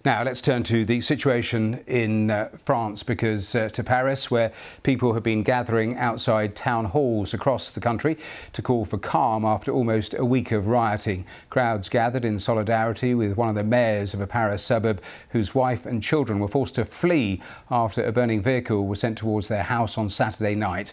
Now let's turn to the situation in France, because to Paris, where people have been gathering outside town halls across the country to call for calm after almost a week of rioting. Crowds gathered in solidarity with one of the mayors of a Paris suburb whose wife and children were forced to flee after a burning vehicle was sent towards their house on Saturday night.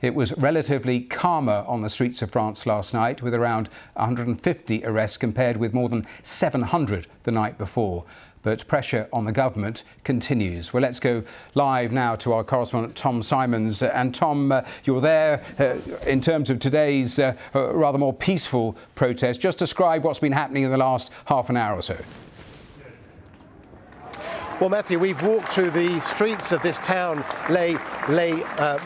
It was relatively calmer on the streets of France last night, with around 150 arrests compared with more than 700 the night before. But pressure on the government continues. Well, let's go live now to our correspondent Tom Simons. And Tom, you're there in terms of today's rather more peaceful protest. Just describe what's been happening in the last half an hour or so. Well, Matthew, we've walked through the streets of this town, Les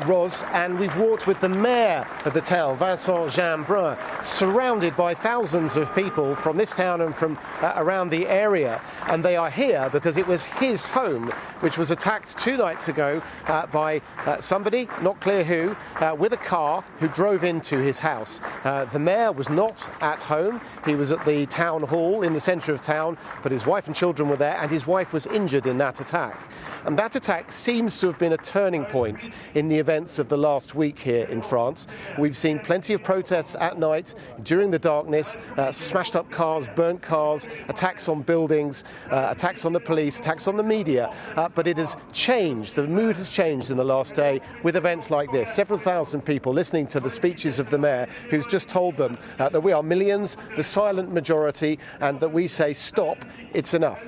Roses, and we've walked with the mayor of the town, Vincent Jeanbrun, surrounded by thousands of people from this town and from around the area. And they are here because it was his home, which was attacked 2 nights ago by somebody, not clear who, with a car who drove into his house. The mayor was not at home. He was at the town hall in the centre of town, but his wife and children were there, and his wife was injured in that attack. And that attack seems to have been a turning point in the events of the last week here in France. We've seen plenty of protests at night, during the darkness, smashed up cars, burnt cars, attacks on buildings, attacks on the police, attacks on the media. But it has changed. The mood has changed in the last day with events like this. Several thousand people listening to the speeches of the mayor, who's just told them that we are millions, the silent majority, and that we say stop, it's enough.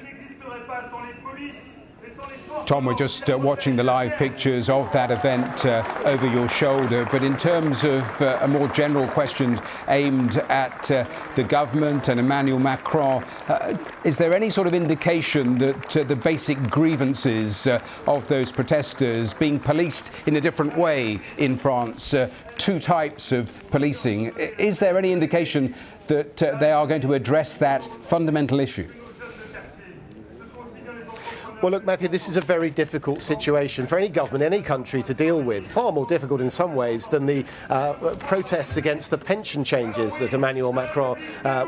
Tom, we're just watching the live pictures of that event over your shoulder. But in terms of a more general question aimed at the government and Emmanuel Macron, is there any sort of indication that the basic grievances of those protesters being policed in a different way in France, 2 types of policing, is there any indication that they are going to address that fundamental issue? Well, look, Matthew, this is a very difficult situation for any government, any country to deal with. Far more difficult in some ways than the protests against the pension changes that Emmanuel Macron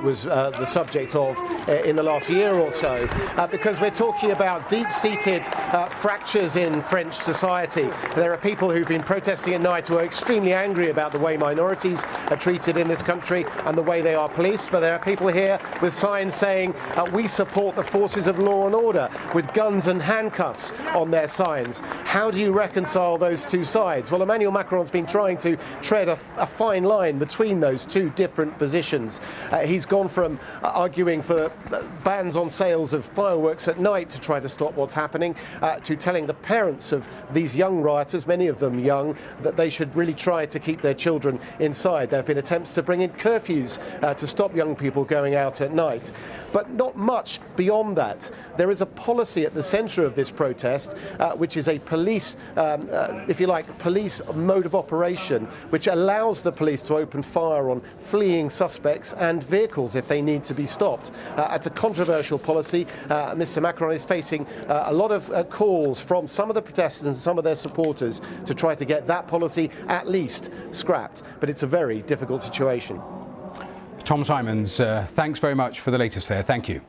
was the subject of in the last year or so. Because we're talking about deep-seated fractures in French society. There are people who've been protesting at night who are extremely angry about the way minorities are treated in this country and the way they are policed. But there are people here with signs saying, we support the forces of law and order, with guns and handcuffs on their signs. How do you reconcile those 2 sides? Well, Emmanuel Macron's been trying to tread a fine line between those 2 different positions. He's gone from arguing for bans on sales of fireworks at night to try to stop what's happening, to telling the parents of these young rioters, many of them young, that they should really try to keep their children inside. There have been attempts to bring in curfews to stop young people going out at night. But not much beyond that. There is a policy at the centre of this protest, which is a police, if you like, police mode of operation, which allows the police to open fire on fleeing suspects and vehicles if they need to be stopped. It's a controversial policy. Mr. Macron is facing a lot of calls from some of the protesters and some of their supporters to try to get that policy at least scrapped. But it's a very difficult situation. Tom Simons, thanks very much for the latest there. Thank you.